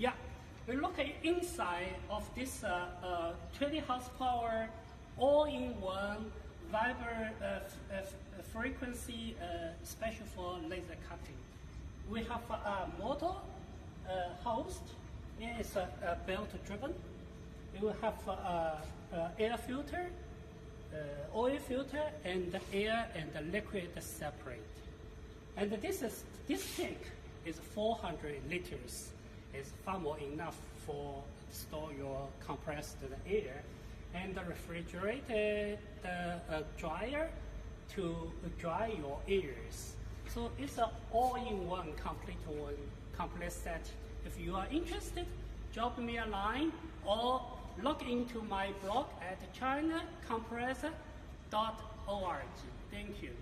Yeah, we look at inside of this 20 horsepower all-in-one frequency special for laser cutting. We have a motor host. It is belt driven. We will have air filter, oil filter, and the air and the liquid separate. And this tank is 400 liters. It's far more enough for store your compressed air, and the refrigerated dryer to dry your ears. So it's an all-in-one complete set. If you are interested, drop me a line or log into my blog at chinacompressor.org. Thank you.